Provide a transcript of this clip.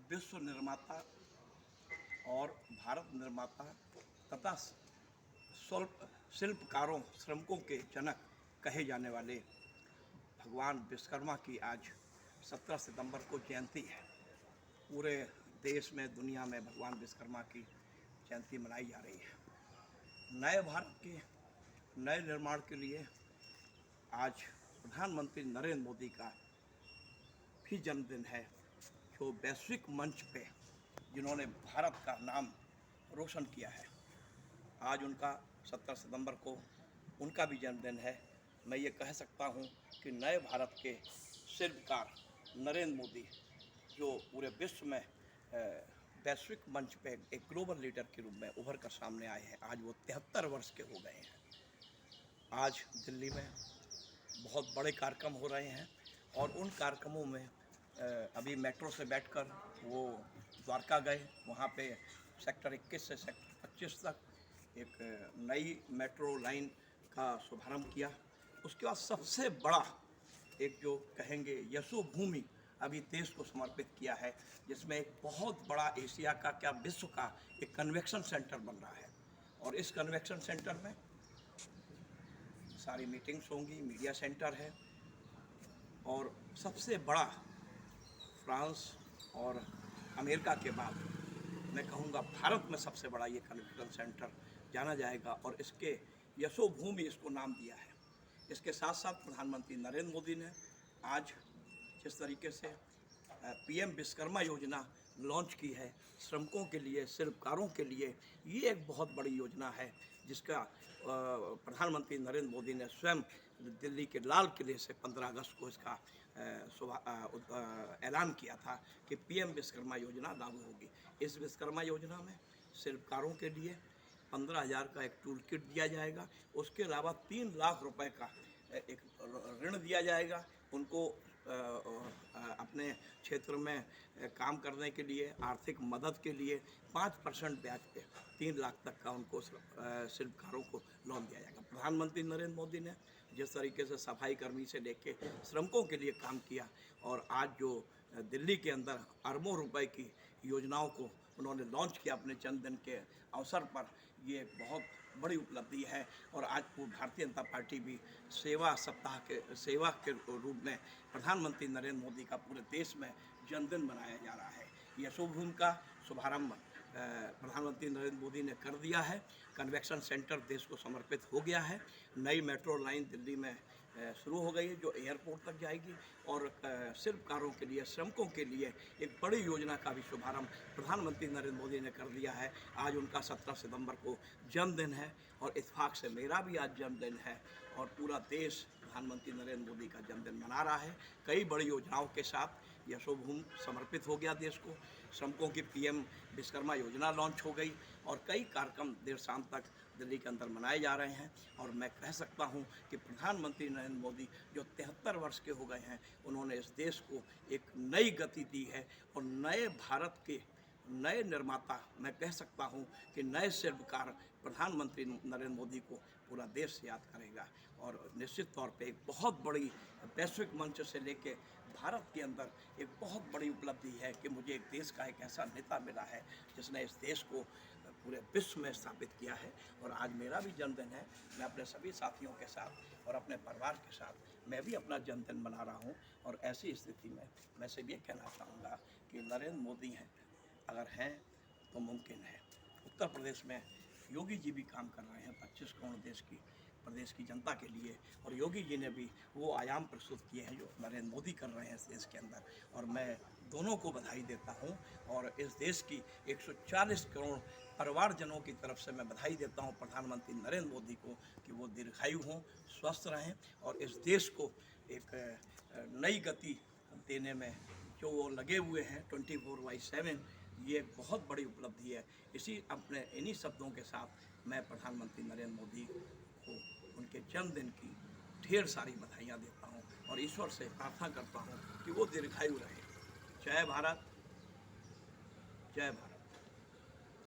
विश्व निर्माता और भारत निर्माता तथा शिल्पकारों श्रमिकों के जनक कहे जाने वाले भगवान विश्वकर्मा की आज 17 सितंबर को जयंती है। पूरे देश में दुनिया में भगवान विश्वकर्मा की जयंती मनाई जा रही है। नए भारत के नए निर्माण के लिए आज प्रधानमंत्री नरेंद्र मोदी का भी जन्मदिन है, जो वैश्विक मंच पे जिन्होंने भारत का नाम रोशन किया है। आज उनका 17 सितंबर को उनका भी जन्मदिन है। मैं ये कह सकता हूँ कि नए भारत के शिल्पकार नरेंद्र मोदी जो पूरे विश्व में वैश्विक मंच पे एक ग्लोबल लीडर के रूप में उभर कर सामने आए हैं। आज वो 73 वर्ष के हो गए हैं। आज दिल्ली में बहुत बड़े कार्यक्रम हो रहे हैं और उन कार्यक्रमों में अभी मेट्रो से बैठकर वो द्वारका गए। वहाँ पे सेक्टर 21 से सेक्टर 25 तक एक नई मेट्रो लाइन का शुभारंभ किया। उसके बाद सबसे बड़ा एक जो कहेंगे यशोभूमि अभी देश को समर्पित किया है, जिसमें एक बहुत बड़ा एशिया का क्या विश्व का एक कन्वेंशन सेंटर बन रहा है। और इस कन्वेंशन सेंटर में सारी मीटिंग्स होंगी, मीडिया सेंटर है और सबसे बड़ा फ्रांस और अमेरिका के बाद मैं कहूँगा भारत में सबसे बड़ा ये कन्वेंशन सेंटर जाना जाएगा और इसके यशोभूमि इसको नाम दिया है। इसके साथ साथ प्रधानमंत्री नरेंद्र मोदी ने आज जिस तरीके से पीएम विश्वकर्मा योजना लॉन्च की है श्रमिकों के लिए, शिल्पकारों के लिए, ये एक बहुत बड़ी योजना है जिसका प्रधानमंत्री नरेंद्र मोदी ने स्वयं दिल्ली के लाल किले से 15 अगस्त को इसका ऐलान किया था कि पीएम विश्वकर्मा योजना लागू होगी। इस विश्वकर्मा योजना में शिल्पकारों के लिए 15,000 का एक टूल किट दिया जाएगा। उसके अलावा 3 लाख रुपए का एक ऋण दिया जाएगा उनको अपने क्षेत्र में काम करने के लिए, आर्थिक मदद के लिए 5% ब्याज पे 3 लाख तक का उनको शिल्पकारों को लोन दिया जाएगा। प्रधानमंत्री नरेंद्र मोदी ने जिस तरीके से सफाई कर्मी से लेके श्रमिकों के लिए काम किया और आज जो दिल्ली के अंदर अरबों रुपए की योजनाओं को उन्होंने लॉन्च किया अपने जन्मदिन के अवसर पर, ये बहुत बड़ी उपलब्धि है। और आज भारतीय जनता पार्टी भी सेवा सप्ताह के सेवा के रूप में प्रधानमंत्री नरेंद्र मोदी का पूरे देश में जन्मदिन मनाया जा रहा है। यशोभूमि का शुभारंभ प्रधानमंत्री नरेंद्र मोदी ने कर दिया है। कन्वेंशन सेंटर देश को समर्पित हो गया है। नई मेट्रो लाइन दिल्ली में शुरू हो गई है जो एयरपोर्ट तक जाएगी और शिल्पकारों के लिए, श्रमिकों के लिए एक बड़ी योजना का भी शुभारंभ प्रधानमंत्री नरेंद्र मोदी ने कर दिया है। आज उनका 17 सितंबर को जन्मदिन है और इत्तेफाक से मेरा भी आज जन्मदिन है और पूरा देश प्रधानमंत्री नरेंद्र मोदी का जन्मदिन मना रहा है। कई बड़ी योजनाओं के साथ यशोभूमि समर्पित हो गया देश को। श्रमिकों की पीएम विश्वकर्मा योजना लॉन्च हो गई और कई कार्यक्रम देर शाम तक दिल्ली के अंदर मनाए जा रहे हैं। और मैं कह सकता हूं कि प्रधानमंत्री नरेंद्र मोदी जो 73 वर्ष के हो गए हैं, उन्होंने इस देश को एक नई गति दी है और नए भारत के नए निर्माता मैं कह सकता हूं कि नए शिल्पकार प्रधानमंत्री नरेंद्र मोदी को पूरा देश याद करेगा। और निश्चित तौर पे एक बहुत बड़ी वैश्विक मंच से लेके भारत के अंदर एक बहुत बड़ी उपलब्धि है कि मुझे एक देश का एक ऐसा नेता मिला है जिसने इस देश को पूरे विश्व में स्थापित किया है। और आज मेरा भी जन्मदिन है। मैं अपने सभी साथियों के साथ और अपने परिवार के साथ मैं भी अपना जन्मदिन मना रहा हूँ। और ऐसी स्थिति में मैं सिर्फ ये कहना चाहूँगा कि नरेंद्र मोदी हैं, अगर हैं तो मुमकिन है। उत्तर प्रदेश में योगी जी भी काम कर रहे हैं 25 करोड़ प्रदेश की जनता के लिए और योगी जी ने भी वो आयाम प्रस्तुत किए हैं जो नरेंद्र मोदी कर रहे हैं इस देश के अंदर। और मैं दोनों को बधाई देता हूं और इस देश की 140 करोड़ परिवारजनों की तरफ से मैं बधाई देता हूं प्रधानमंत्री नरेंद्र मोदी को कि वो दीर्घायु हों, स्वस्थ रहें और इस देश को एक नई गति देने में जो वो लगे हुए हैं 24/7, ये एक बहुत बड़ी उपलब्धि है। इन्हीं शब्दों के साथ मैं प्रधानमंत्री नरेंद्र मोदी को उनके जन्मदिन की ढेर सारी बधाइयाँ देता हूँ और ईश्वर से प्रार्थना करता हूँ कि वो दीर्घायु रहे। जय भारत, जय भारत।